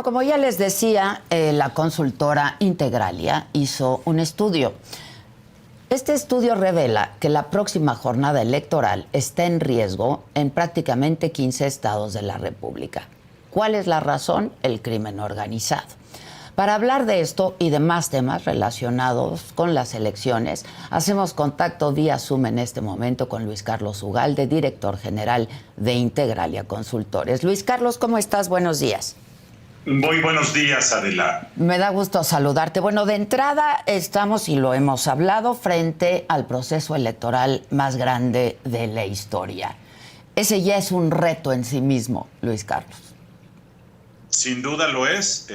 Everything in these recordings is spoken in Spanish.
Bueno, como ya les decía, la consultora Integralia hizo un estudio. Este estudio revela que la próxima jornada electoral está en riesgo en prácticamente 15 estados de la República. ¿Cuál es la razón? El crimen organizado. Para hablar de esto y de más temas relacionados con las elecciones, hacemos contacto vía Zoom en este momento con Luis Carlos Ugalde, director general de Integralia Consultores. Luis Carlos, ¿cómo estás? Buenos días. Muy buenos días, Adela. Me da gusto saludarte. Bueno, de entrada estamos, y lo hemos hablado, frente al proceso electoral más grande de la historia. Ese ya es un reto en sí mismo, Luis Carlos. Sin duda lo es.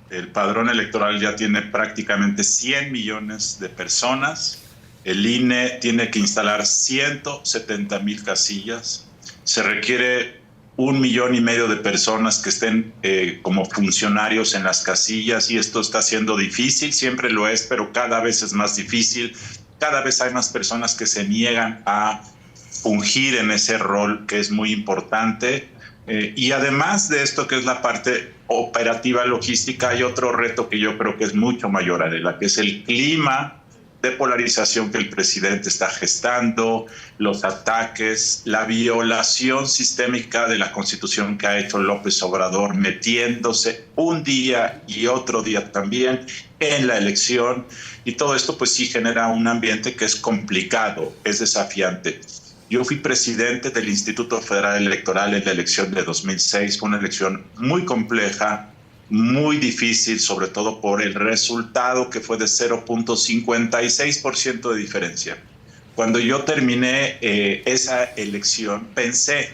El padrón electoral ya tiene prácticamente 100 millones de personas. El INE tiene que instalar 170,000 casillas. Se requiere 1,5 millones de personas que estén como funcionarios en las casillas, y esto está siendo difícil, siempre lo es, pero cada vez es más difícil. Cada vez hay más personas que se niegan a fungir en ese rol que es muy importante. Y además de esto, que es la parte operativa logística, hay otro reto que yo creo que es mucho mayor, Adela, que es el clima de polarización que el presidente está gestando, los ataques, la violación sistémica de la Constitución que ha hecho López Obrador, metiéndose un día y otro día también en la elección. Y todo esto pues sí genera un ambiente que es complicado, es desafiante. Yo fui presidente del Instituto Federal Electoral en la elección de 2006. Fue una elección muy compleja, muy difícil, sobre todo por el resultado que fue de 0.56% de diferencia. Cuando yo terminé esa elección, pensé,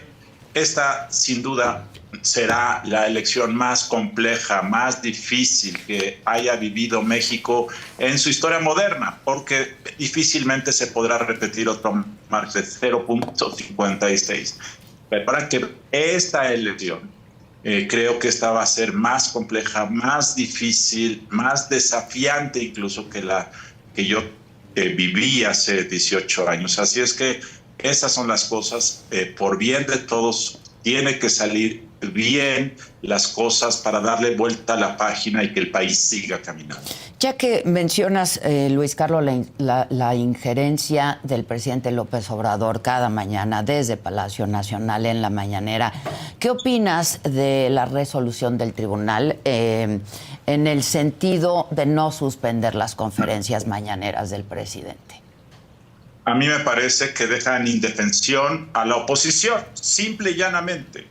esta sin duda será la elección más compleja, más difícil que haya vivido México en su historia moderna, porque difícilmente se podrá repetir otro marco de 0.56. Pero para que esta elección, creo que esta va a ser más compleja, más difícil, más desafiante incluso que la que yo viví hace 18 años. Así es que esas son las cosas, por bien de todos, tiene que salir bien las cosas para darle vuelta a la página y que el país siga caminando. Ya que mencionas, Luis Carlos, la injerencia del presidente López Obrador cada mañana desde Palacio Nacional en la mañanera, ¿qué opinas de la resolución del tribunal en el sentido de no suspender las conferencias mañaneras del presidente? A mí me parece que deja en indefensión a la oposición, simple y llanamente.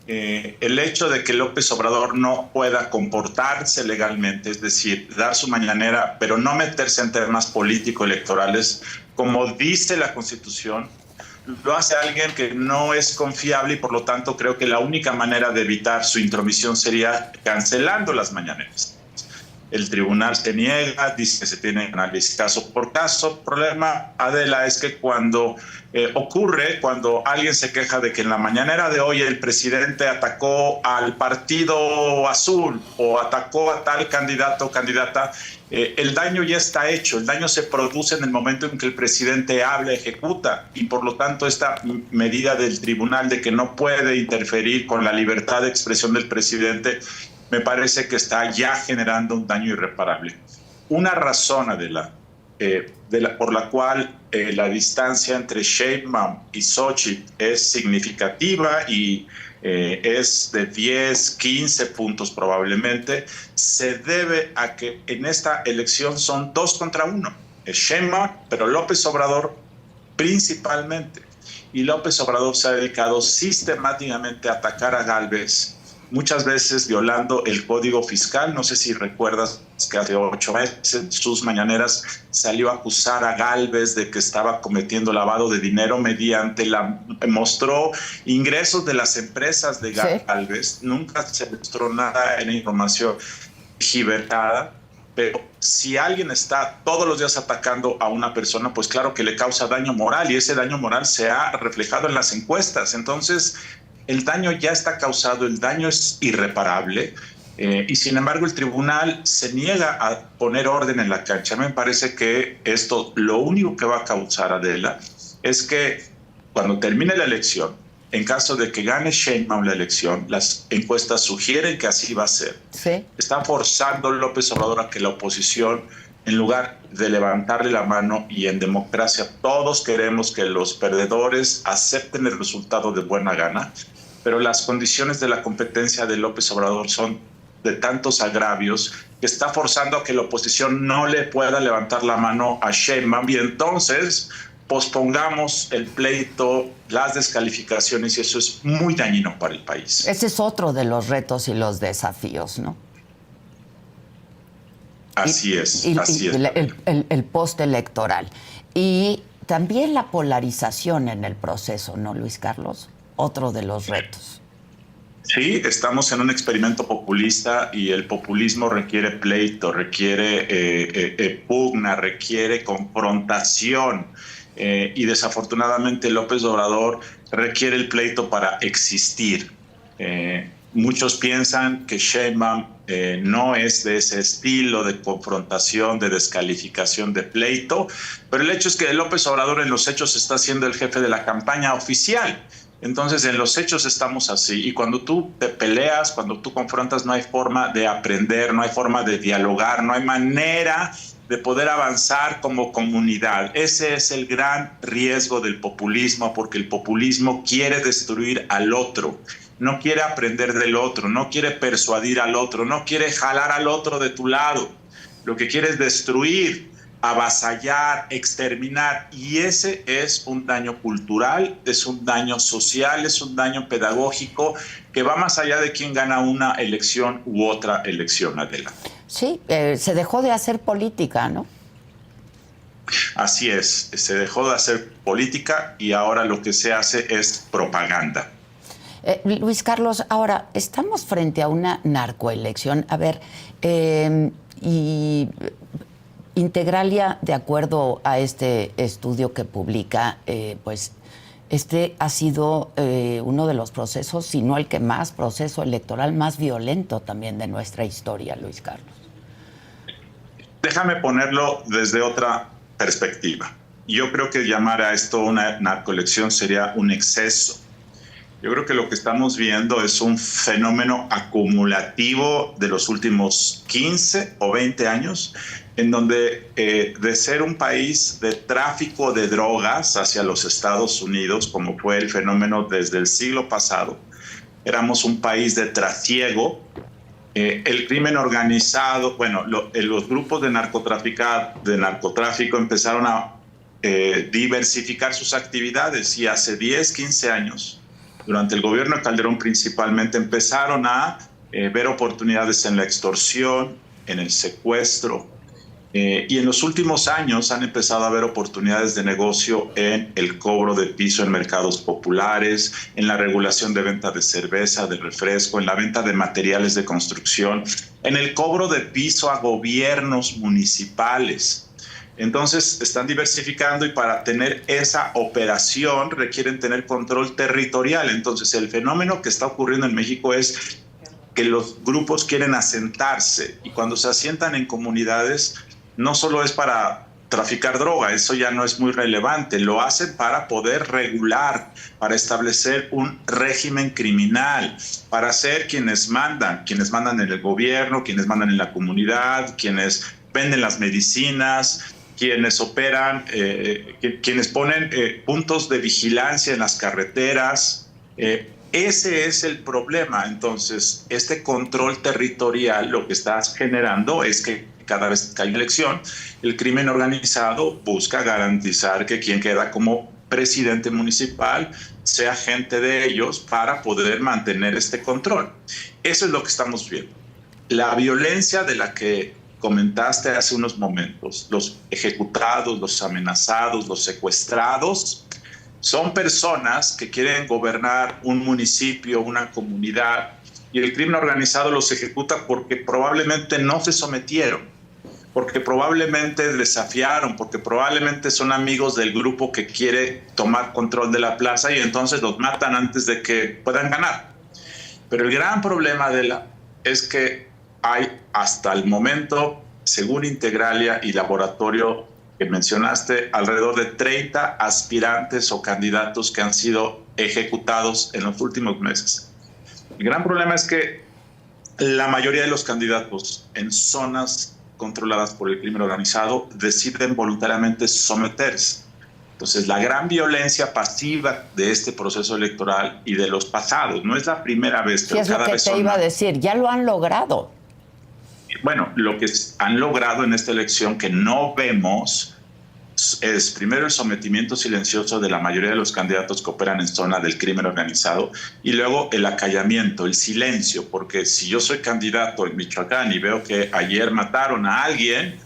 El hecho de que López Obrador no pueda comportarse legalmente, es decir, dar su mañanera, pero no meterse en temas político-electorales, como dice la Constitución, lo hace alguien que no es confiable, y por lo tanto creo que la única manera de evitar su intromisión sería cancelando las mañaneras. El tribunal se niega, dice que se tiene que analizar caso por caso. El problema, Adela, es que cuando cuando alguien se queja de que en la mañanera de hoy el presidente atacó al partido azul o atacó a tal candidato o candidata, el daño ya está hecho. El daño se produce en el momento en que el presidente habla, ejecuta, y por lo tanto esta medida del tribunal de que no puede interferir con la libertad de expresión del presidente me parece que está ya generando un daño irreparable. Una razón, Adela, por la cual la distancia entre Sheinbaum y Xochitl es significativa y es de 10, 15 puntos probablemente, se debe a que en esta elección son 2 contra 1. Es Sheinbaum, pero López Obrador principalmente. Y López Obrador se ha dedicado sistemáticamente a atacar a Gálvez, muchas veces violando el Código Fiscal. No sé si recuerdas que hace 8 meses sus mañaneras salió a acusar a Gálvez de que estaba cometiendo lavado de dinero mediante mostró ingresos de las empresas de Gálvez. Sí. Nunca se mostró nada en la información gibertada. Pero si alguien está todos los días atacando a una persona, pues claro que le causa daño moral, y ese daño moral se ha reflejado en las encuestas. Entonces, el daño ya está causado, el daño es irreparable, y sin embargo el tribunal se niega a poner orden en la cancha. Me parece que esto lo único que va a causar, Adela, es que cuando termine la elección, en caso de que gane Sheinbaum la elección, las encuestas sugieren que así va a ser. Sí. Está forzando López Obrador a que la oposición, en lugar de levantarle la mano, y en democracia todos queremos que los perdedores acepten el resultado de buena gana, pero las condiciones de la competencia de López Obrador son de tantos agravios que está forzando a que la oposición no le pueda levantar la mano a Sheinbaum, y entonces pospongamos el pleito, las descalificaciones, y eso es muy dañino para el país. Ese es otro de los retos y los desafíos, ¿no? Así es. El postelectoral. Y también la polarización en el proceso, ¿no, Luis Carlos? Otro de los retos. Sí, estamos en un experimento populista y el populismo requiere pleito, requiere pugna, requiere confrontación. Y desafortunadamente López Obrador requiere el pleito para existir. Muchos piensan que Sheinbaum no es de ese estilo de confrontación, de descalificación, de pleito, pero el hecho es que López Obrador en los hechos está siendo el jefe de la campaña oficial. Entonces, en los hechos estamos así. Y cuando tú te peleas, cuando tú confrontas, no hay forma de aprender, no hay forma de dialogar, no hay manera de poder avanzar como comunidad. Ese es el gran riesgo del populismo, porque el populismo quiere destruir al otro, no quiere aprender del otro, no quiere persuadir al otro, no quiere jalar al otro de tu lado. Lo que quiere es destruir, avasallar, exterminar, y ese es un daño cultural, es un daño social, es un daño pedagógico que va más allá de quién gana una elección u otra elección, Adela. Sí, se dejó de hacer política, ¿no? Así es, se dejó de hacer política y ahora lo que se hace es propaganda. Luis Carlos, ahora estamos frente a una narcoelección. A ver, y Integralia, de acuerdo a este estudio que publica, pues este ha sido uno de los procesos, si no el que más, proceso electoral más violento también de nuestra historia, Luis Carlos. Déjame ponerlo desde otra perspectiva. Yo creo que llamar a esto una narcoelección sería un exceso. Yo creo que lo que estamos viendo es un fenómeno acumulativo de los últimos 15 o 20 años, en donde de ser un país de tráfico de drogas hacia los Estados Unidos, como fue el fenómeno desde el siglo pasado, éramos un país de trasiego. El crimen organizado, los grupos de narcotráfico empezaron a diversificar sus actividades, y hace 10, 15 años, durante el gobierno de Calderón principalmente, empezaron a ver oportunidades en la extorsión, en el secuestro, y en los últimos años han empezado a haber oportunidades de negocio en el cobro de piso en mercados populares, en la regulación de venta de cerveza, de refresco, en la venta de materiales de construcción, en el cobro de piso a gobiernos municipales. Entonces están diversificando, y para tener esa operación requieren tener control territorial. Entonces el fenómeno que está ocurriendo en México es que los grupos quieren asentarse, y cuando se asientan en comunidades no solo es para traficar droga, eso ya no es muy relevante, lo hacen para poder regular, para establecer un régimen criminal, para ser quienes mandan en el gobierno, quienes mandan en la comunidad, quienes venden las medicinas, quienes operan, quienes ponen puntos de vigilancia en las carreteras. Ese es el problema. Entonces, este control territorial lo que está generando es que cada vez que hay elección, el crimen organizado busca garantizar que quien queda como presidente municipal sea gente de ellos, para poder mantener este control. Eso es lo que estamos viendo. La violencia de la que comentaste hace unos momentos, los ejecutados, los amenazados, los secuestrados, son personas que quieren gobernar un municipio, una comunidad, y el crimen organizado los ejecuta porque probablemente no se sometieron, porque probablemente desafiaron, porque probablemente son amigos del grupo que quiere tomar control de la plaza, y entonces los matan antes de que puedan ganar. Pero el gran problema es que hay hasta el momento, según Integralia y Laboratorio que mencionaste, alrededor de 30 aspirantes o candidatos que han sido ejecutados en los últimos meses. El gran problema es que la mayoría de los candidatos en zonas controladas por el crimen organizado deciden voluntariamente someterse. Entonces, la gran violencia pasiva de este proceso electoral y de los pasados, no es la primera vez, pero sí, es cada lo que vez te iba a decir, ya lo han logrado. Bueno, lo que han logrado en esta elección que no vemos es primero el sometimiento silencioso de la mayoría de los candidatos que operan en zona del crimen organizado y luego el acallamiento, el silencio, porque si yo soy candidato en Michoacán y veo que ayer mataron a alguien,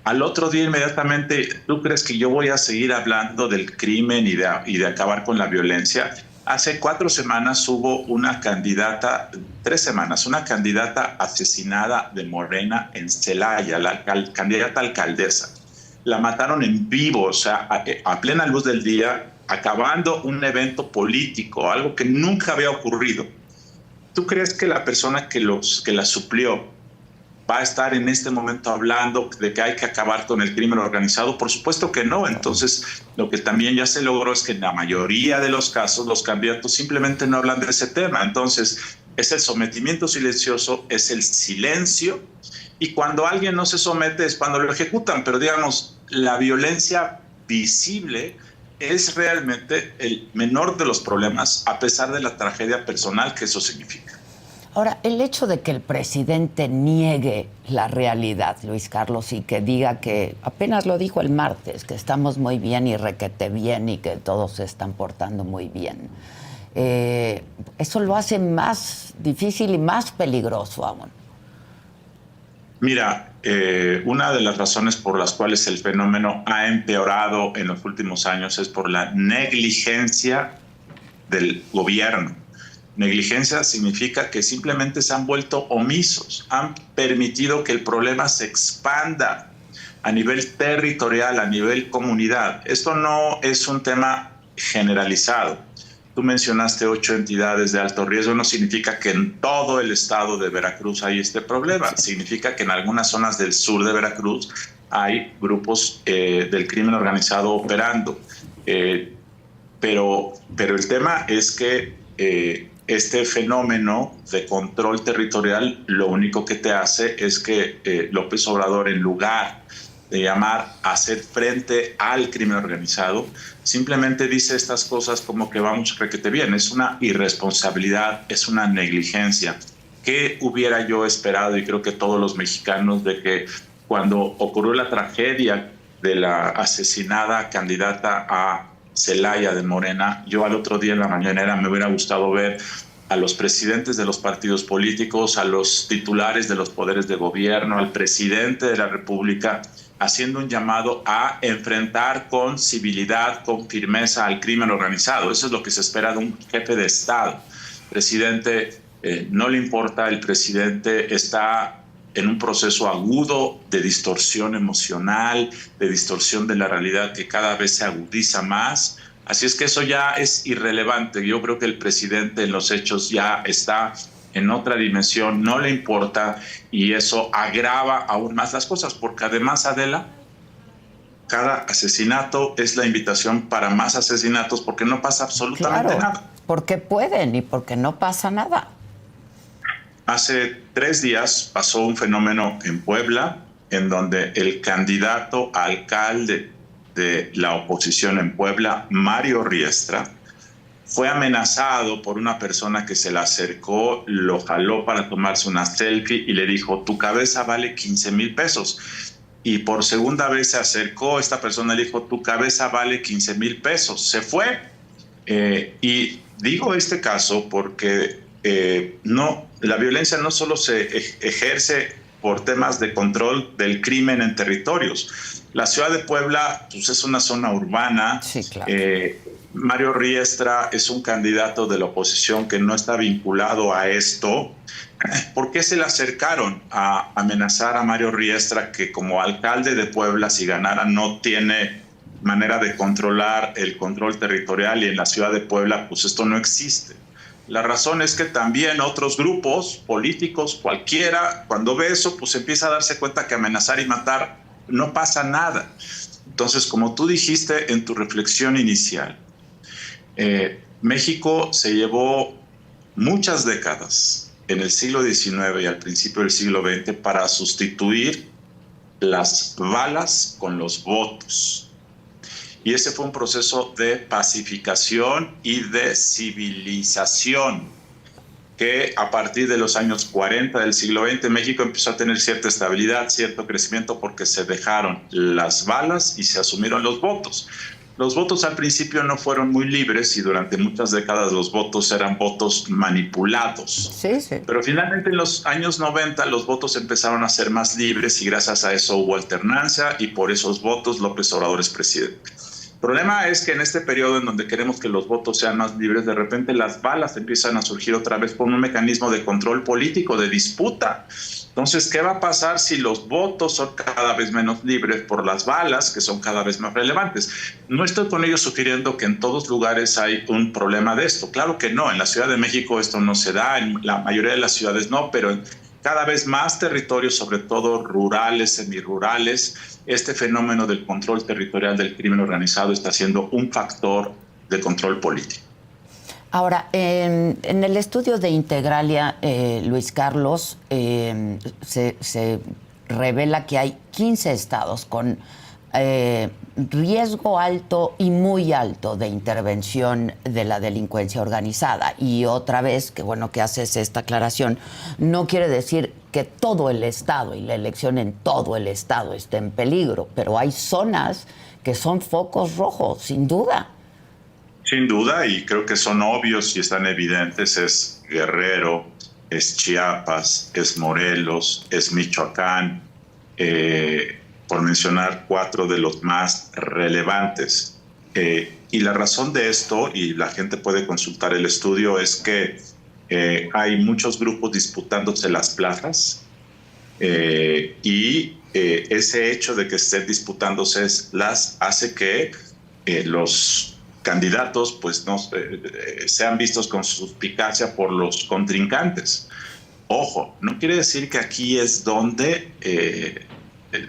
al otro día inmediatamente, ¿tú crees que yo voy a seguir hablando del crimen y de acabar con la violencia? Hace 4 semanas hubo una candidata, 3 semanas, una candidata asesinada de Morena en Celaya, la candidata alcaldesa. La mataron en vivo, o sea, a plena luz del día, acabando un evento político, algo que nunca había ocurrido. ¿Tú crees que la persona que la suplió va a estar en este momento hablando de que hay que acabar con el crimen organizado? Por supuesto que no. Entonces, lo que también ya se logró es que en la mayoría de los casos los candidatos simplemente no hablan de ese tema. Entonces, es el sometimiento silencioso, es el silencio, y cuando alguien no se somete es cuando lo ejecutan. Pero digamos, la violencia visible es realmente el menor de los problemas, a pesar de la tragedia personal que eso significa. Ahora, el hecho de que el presidente niegue la realidad, Luis Carlos, y que diga que, apenas lo dijo el martes, que estamos muy bien y requete bien y que todos se están portando muy bien, eso lo hace más difícil y más peligroso aún. Mira, una de las razones por las cuales el fenómeno ha empeorado en los últimos años es por la negligencia del gobierno. Negligencia significa que simplemente se han vuelto omisos, han permitido que el problema se expanda a nivel territorial, a nivel comunidad. Esto no es un tema generalizado. Tú mencionaste 8 entidades de alto riesgo, no significa que en todo el estado de Veracruz hay este problema. Significa que en algunas zonas del sur de Veracruz hay grupos del crimen organizado operando. Pero el tema es que este fenómeno de control territorial lo único que te hace es que López Obrador, en lugar de llamar a hacer frente al crimen organizado, simplemente dice estas cosas como que vamos requete bien. Es una irresponsabilidad, es una negligencia. ¿Qué hubiera yo esperado? Y creo que todos los mexicanos, de que cuando ocurrió la tragedia de la asesinada candidata a Celaya de Morena, yo al otro día en la mañanera me hubiera gustado ver a los presidentes de los partidos políticos, a los titulares de los poderes de gobierno, al presidente de la República, haciendo un llamado a enfrentar con civilidad, con firmeza al crimen organizado. Eso es lo que se espera de un jefe de Estado. Presidente, no le importa, el presidente está en un proceso agudo de distorsión emocional, de distorsión de la realidad que cada vez se agudiza más. Así es que eso ya es irrelevante. Yo creo que el presidente en los hechos ya está en otra dimensión, no le importa, y eso agrava aún más las cosas, porque además, Adela, cada asesinato es la invitación para más asesinatos, porque no pasa absolutamente nada. Porque pueden y porque no pasa nada. Hace 3 días pasó un fenómeno en Puebla, en donde el candidato a alcalde de la oposición en Puebla, Mario Riestra, fue amenazado por una persona que se le acercó, lo jaló para tomarse una selfie y le dijo: tu cabeza vale 15,000 pesos. Y por segunda vez se acercó, esta persona le dijo: tu cabeza vale 15,000 pesos. Se fue. Y digo este caso porque la violencia no solo se ejerce por temas de control del crimen en territorios. La ciudad de Puebla, pues, es una zona urbana. Sí, claro. Mario Riestra es un candidato de la oposición que no está vinculado a esto. ¿Por qué se le acercaron a amenazar a Mario Riestra, que como alcalde de Puebla, si ganara, no tiene manera de controlar el control territorial, y en la ciudad de Puebla pues esto no existe? La razón es que también otros grupos políticos, cualquiera, cuando ve eso, pues empieza a darse cuenta que amenazar y matar no pasa nada. Entonces, como tú dijiste en tu reflexión inicial, México se llevó muchas décadas en el siglo XIX y al principio del siglo XX para sustituir las balas con los votos. Y ese fue un proceso de pacificación y de civilización que a partir de los años 40 del siglo XX México empezó a tener cierta estabilidad, cierto crecimiento porque se dejaron las balas y se asumieron los votos. Los votos al principio no fueron muy libres y durante muchas décadas los votos eran votos manipulados. Sí, sí. Pero finalmente en los años 90 los votos empezaron a ser más libres y gracias a eso hubo alternancia y por esos votos López Obrador es presidente. El problema es que en este periodo en donde queremos que los votos sean más libres, de repente las balas empiezan a surgir otra vez con un mecanismo de control político, de disputa. Entonces, ¿qué va a pasar si los votos son cada vez menos libres por las balas, que son cada vez más relevantes? No estoy con ello sugiriendo que en todos lugares hay un problema de esto. Claro que no, en la Ciudad de México esto no se da, en la mayoría de las ciudades no, pero en cada vez más territorios, sobre todo rurales, semirurales, este fenómeno del control territorial del crimen organizado está siendo un factor de control político. Ahora, en el estudio de Integralia, Luis Carlos, se revela que hay 15 estados con riesgo alto y muy alto de intervención de la delincuencia organizada. Y otra vez, que bueno que haces esta aclaración, no quiere decir que todo el estado y la elección en todo el estado esté en peligro, pero hay zonas que son focos rojos, sin duda. Sin duda, y creo que son obvios y están evidentes, es Guerrero, es Chiapas, es Morelos, es Michoacán, por mencionar 4 de los más relevantes. Y la razón de esto, y la gente puede consultar el estudio, es que hay muchos grupos disputándose las plazas y ese hecho de que estén disputándose las hace que los candidatos pues no sean vistos con suspicacia por los contrincantes. Ojo, no quiere decir que aquí es donde,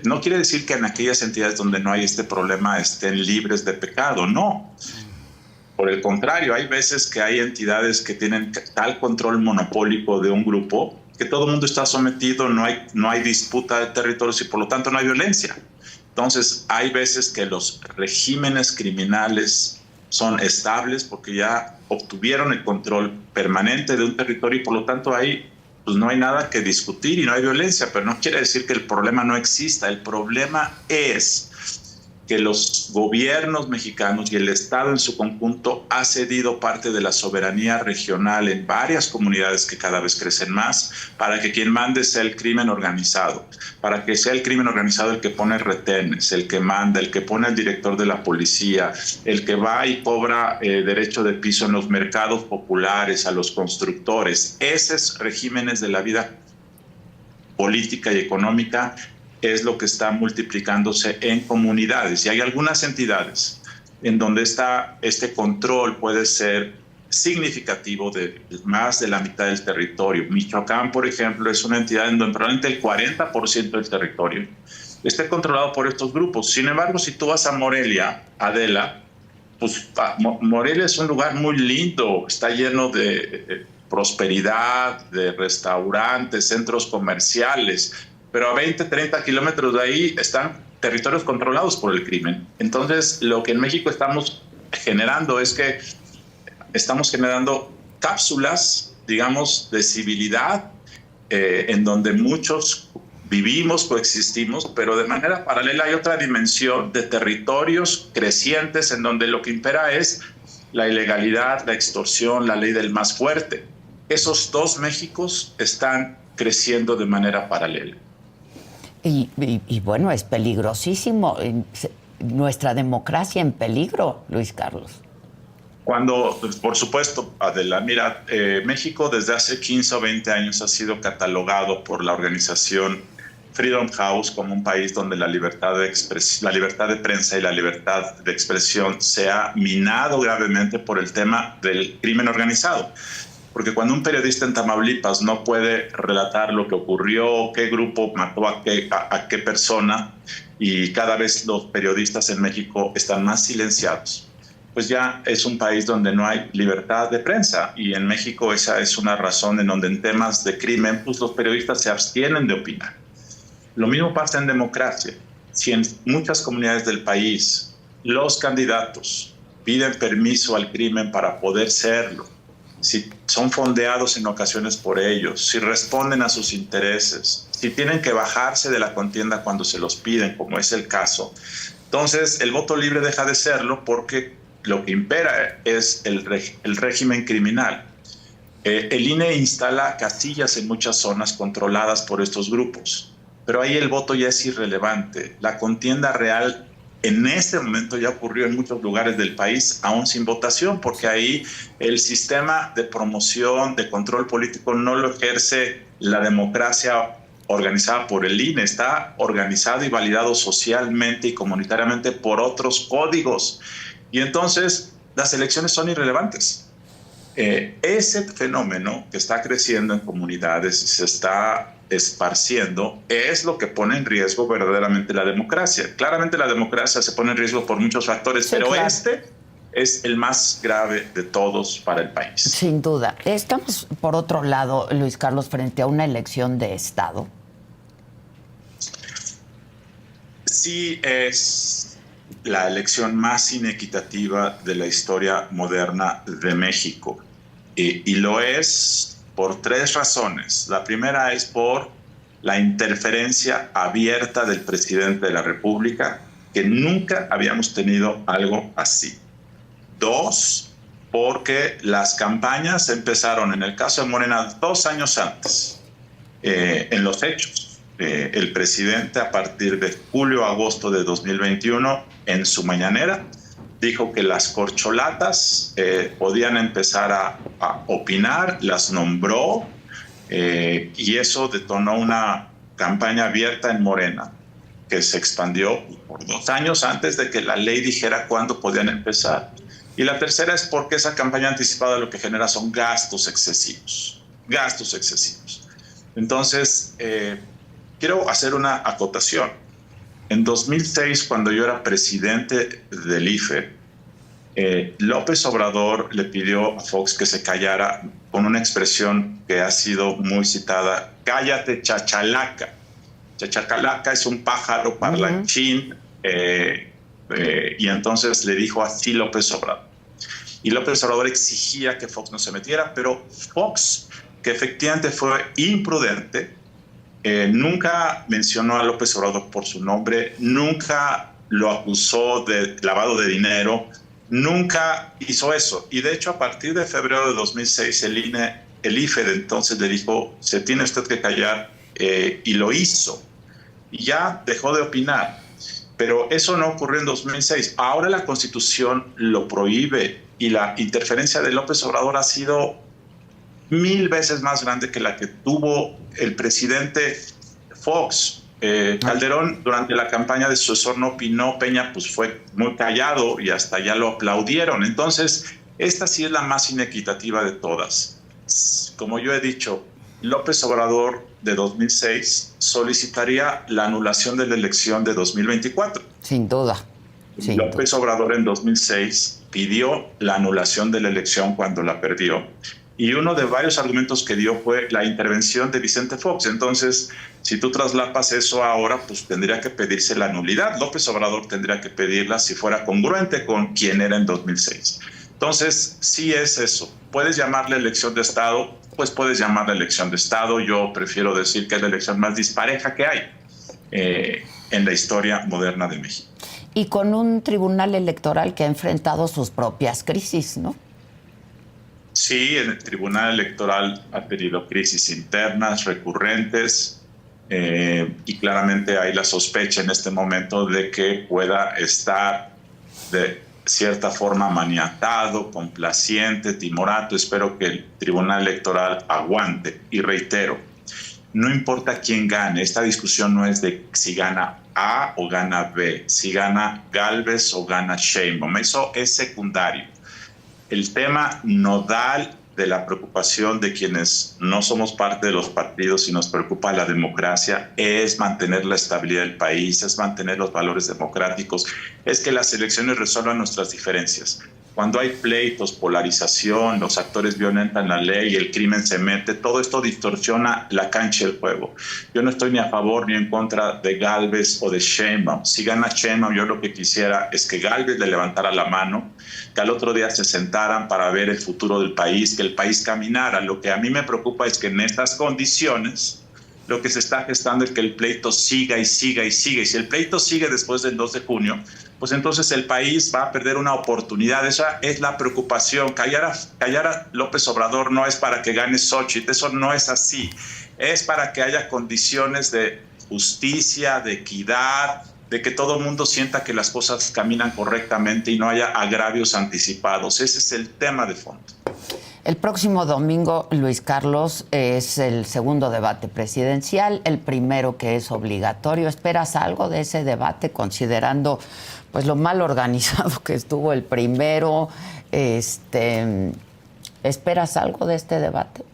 no quiere decir que en aquellas entidades donde no hay este problema estén libres de pecado, no. Por el contrario, hay veces que hay entidades que tienen tal control monopólico de un grupo que todo el mundo está sometido, no hay disputa de territorios y por lo tanto no hay violencia. Entonces, hay veces que los regímenes criminales son estables porque ya obtuvieron el control permanente de un territorio y por lo tanto ahí pues no hay nada que discutir y no hay violencia, pero no quiere decir que el problema no exista. El problema es que los gobiernos mexicanos y el Estado en su conjunto ha cedido parte de la soberanía regional en varias comunidades que cada vez crecen más para que quien mande sea el crimen organizado, para que sea el crimen organizado el que pone retenes, el que manda, el que pone al director de la policía, el que va y cobra derecho de piso en los mercados populares, a los constructores. Esos regímenes de la vida política y económica es lo que está multiplicándose en comunidades. Y hay algunas entidades en donde este control puede ser significativo de más de la mitad del territorio. Michoacán, por ejemplo, es una entidad en donde probablemente el 40% del territorio esté controlado por estos grupos. Sin embargo, si tú vas a Morelia, Adela, pues Morelia es un lugar muy lindo, está lleno de prosperidad, de restaurantes, centros comerciales, pero a 20, 30 kilómetros de ahí están territorios controlados por el crimen. Entonces, lo que en México estamos generando es que estamos generando cápsulas, digamos, de civilidad, en donde muchos vivimos, coexistimos, pero de manera paralela hay otra dimensión de territorios crecientes en donde lo que impera es la ilegalidad, la extorsión, la ley del más fuerte. Esos dos Méxicos están creciendo de manera paralela. Y bueno, es peligrosísimo. Nuestra democracia en peligro, Luis Carlos. Cuando, por supuesto, Adela, mira, México desde hace 15 o 20 años ha sido catalogado por la organización Freedom House como un país donde la libertad de prensa y la libertad de expresión se ha minado gravemente por el tema del crimen organizado. porque cuando un periodista en Tamaulipas no puede relatar lo que ocurrió, qué grupo mató a qué persona, y cada vez los periodistas en México están más silenciados, pues ya es un país donde no hay libertad de prensa, y en México esa es una razón en donde en temas de crimen pues los periodistas se abstienen de opinar. Lo mismo pasa en democracia. Si en muchas comunidades del país los candidatos piden permiso al crimen para poder serlo, si son fondeados en ocasiones por ellos, si responden a sus intereses, si tienen que bajarse de la contienda cuando se los piden, como es el caso, entonces el voto libre deja de serlo, porque lo que impera es el régimen criminal. El INE instala casillas en muchas zonas controladas por estos grupos, pero ahí el voto ya es irrelevante. La contienda real en este momento ya ocurrió en muchos lugares del país, aún sin votación, porque ahí el sistema de promoción, de control político no lo ejerce la democracia organizada por el INE, está organizado y validado socialmente y comunitariamente por otros códigos. Y entonces las elecciones son irrelevantes. Ese fenómeno que está creciendo en comunidades y se está esparciendo es lo que pone en riesgo verdaderamente la democracia. Claramente la democracia se pone en riesgo por muchos factores, sí, pero claro, este es el más grave de todos para el país. Sin duda. Estamos, por otro lado, Luis Carlos, frente a una elección de Estado. Sí, es la elección más inequitativa de la historia moderna de México. Y lo es por tres razones. La primera es por la interferencia abierta del presidente de la República, que nunca habíamos tenido algo así. Dos, porque las campañas empezaron, en el caso de Morena, 2 años antes, en los hechos. El presidente, a partir de julio-agosto de 2021, en su mañanera, dijo que las corcholatas podían empezar a opinar, las nombró, y eso detonó una campaña abierta en Morena que se expandió por 2 años antes de que la ley dijera cuándo podían empezar. Y la tercera es porque esa campaña anticipada lo que genera son gastos excesivos. Entonces, quiero hacer una acotación. En 2006, cuando yo era presidente del IFE, López Obrador le pidió a Fox que se callara con una expresión que ha sido muy citada: cállate, chachalaca. Chachalaca es un pájaro parlanchín, y entonces le dijo así López Obrador. Y López Obrador exigía que Fox no se metiera, pero Fox, que efectivamente fue imprudente, nunca mencionó a López Obrador por su nombre, nunca lo acusó de lavado de dinero, nunca hizo eso. Y de hecho, a partir de febrero de 2006, el IFE de entonces le dijo: se tiene usted que callar, y lo hizo. Y ya dejó de opinar. Pero eso no ocurrió en 2006. Ahora la Constitución lo prohíbe, y la interferencia de López Obrador ha sido 1000 veces más grande que la que tuvo el presidente Fox. Calderón, durante la campaña de su sucesor, no opinó. Peña pues fue muy callado y hasta ya lo aplaudieron. Entonces, esta sí es la más inequitativa de todas. Como yo he dicho, López Obrador de 2006 solicitaría la anulación de la elección de 2024. Sin duda. López Obrador en 2006 pidió la anulación de la elección cuando la perdió. Y uno de varios argumentos que dio fue la intervención de Vicente Fox. Entonces, si tú traslapas eso ahora, pues tendría que pedirse la nulidad. López Obrador tendría que pedirla si fuera congruente con quien era en 2006. Entonces, sí es eso. ¿Puedes llamarle elección de Estado? Pues puedes llamarle elección de Estado. Yo prefiero decir que es la elección más dispareja que hay en la historia moderna de México. Y con un tribunal electoral que ha enfrentado sus propias crisis, ¿no? Sí, el Tribunal Electoral ha tenido crisis internas recurrentes, y claramente hay la sospecha en este momento de que pueda estar de cierta forma maniatado, complaciente, timorato. Espero que el Tribunal Electoral aguante. Y reitero, no importa quién gane, esta discusión no es de si gana A o gana B, si gana Gálvez o gana Sheinbaum, eso es secundario. El tema nodal de la preocupación de quienes no somos parte de los partidos y nos preocupa la democracia es mantener la estabilidad del país, es mantener los valores democráticos, es que las elecciones resuelvan nuestras diferencias. Cuando hay pleitos, polarización, los actores violentan la ley, el crimen se mete, todo esto distorsiona la cancha del juego. Yo no estoy ni a favor ni en contra de Gálvez o de Sheinbaum. Si gana Sheinbaum, yo lo que quisiera es que Gálvez le levantara la mano, que al otro día se sentaran para ver el futuro del país, que el país caminara. Lo que a mí me preocupa es que en estas condiciones lo que se está gestando es que el pleito siga y siga y siga. Y si el pleito sigue después del 2 de junio, pues entonces el país va a perder una oportunidad. Esa es la preocupación. Callar a López Obrador no es para que gane Xochitl, eso no es así. Es para que haya condiciones de justicia, de equidad, de que todo el mundo sienta que las cosas caminan correctamente y no haya agravios anticipados. Ese es el tema de fondo. El próximo domingo, Luis Carlos, es el segundo debate presidencial, el primero que es obligatorio. ¿Esperas algo de ese debate, considerando pues lo mal organizado que estuvo el primero? ¿Esperas algo de este debate?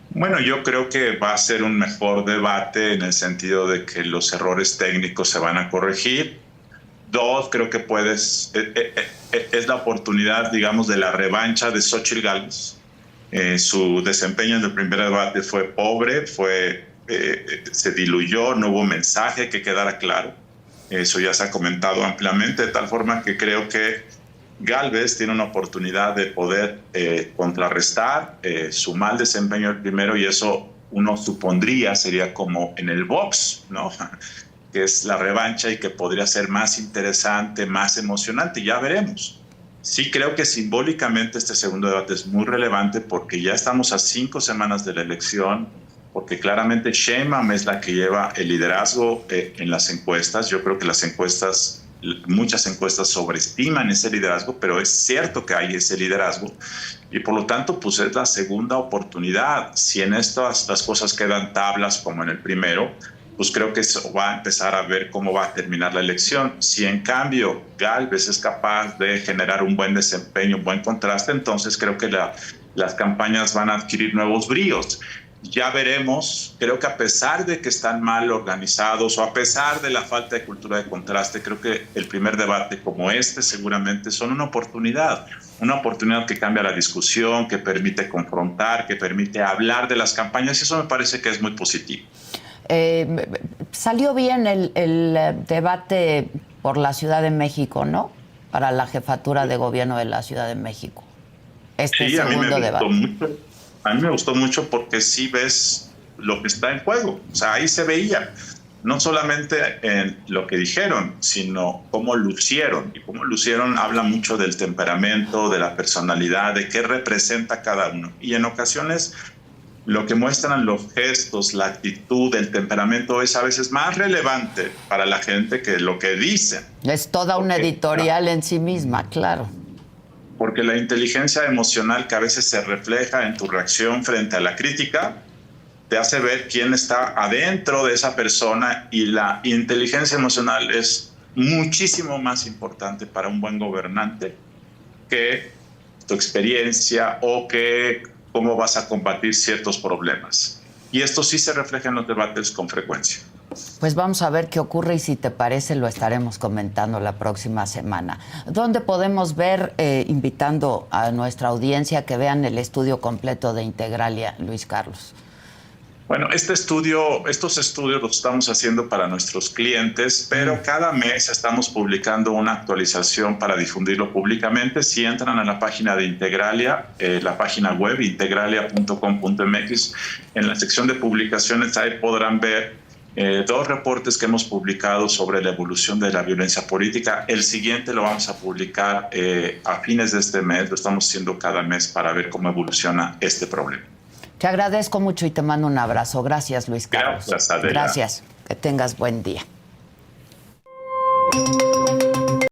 Bueno, yo creo que va a ser un mejor debate en el sentido de que los errores técnicos se van a corregir. Dos, creo que es la oportunidad, digamos, de la revancha de Xochitl Gálvez. Su desempeño en el primer debate fue pobre, se diluyó, no hubo mensaje, que quedara claro. Eso ya se ha comentado ampliamente, de tal forma que creo que Gálvez tiene una oportunidad de poder contrarrestar su mal desempeño el primero, y eso uno supondría sería como en el box, ¿no? Que es la revancha y que podría ser más interesante, más emocionante. Ya veremos. Sí creo que simbólicamente este segundo debate es muy relevante porque ya estamos a 5 semanas de la elección, porque claramente Sheinbaum es la que lleva el liderazgo en las encuestas. Yo creo que muchas encuestas sobreestiman ese liderazgo, pero es cierto que hay ese liderazgo y por lo tanto pues es la segunda oportunidad. Si en estas las cosas quedan tablas como en el primero, pues creo que eso va a empezar a ver cómo va a terminar la elección. Si en cambio Gálvez es capaz de generar un buen desempeño, un buen contraste, entonces creo que las campañas van a adquirir nuevos bríos. Ya veremos. Creo que a pesar de que están mal organizados o a pesar de la falta de cultura de contraste, creo que el primer debate como este seguramente son una oportunidad que cambia la discusión, que permite confrontar, que permite hablar de las campañas, y eso me parece que es muy positivo. Salió bien el debate por la Ciudad de México, ¿no? Para la jefatura de gobierno de la Ciudad de México. Sí, segundo debate. A mí me gustó mucho porque sí ves lo que está en juego. O sea, ahí se veía, no solamente en lo que dijeron, sino cómo lucieron. Y cómo lucieron habla mucho del temperamento, de la personalidad, de qué representa cada uno. Y en ocasiones lo que muestran los gestos, la actitud, el temperamento es a veces más relevante para la gente que lo que dicen. Es toda una editorial en sí misma, claro. Porque la inteligencia emocional que a veces se refleja en tu reacción frente a la crítica te hace ver quién está adentro de esa persona, y la inteligencia emocional es muchísimo más importante para un buen gobernante que tu experiencia o que cómo vas a combatir ciertos problemas. Y esto sí se refleja en los debates con frecuencia. Pues vamos a ver qué ocurre y si te parece lo estaremos comentando la próxima semana. ¿Dónde podemos ver, invitando a nuestra audiencia que vean el estudio completo de Integralia, Luis Carlos? Bueno, estos estudios los estamos haciendo para nuestros clientes, pero cada mes estamos publicando una actualización para difundirlo públicamente. Si entran a la página de Integralia, la página web integralia.com.mx, en la sección de publicaciones ahí podrán ver 2 reportes que hemos publicado sobre la evolución de la violencia política. El siguiente lo vamos a publicar a fines de este mes, lo estamos haciendo cada mes para ver cómo evoluciona este problema. Te agradezco mucho y te mando un abrazo. Gracias, Luis Carlos. Gracias, Adela. Gracias. Que tengas buen día.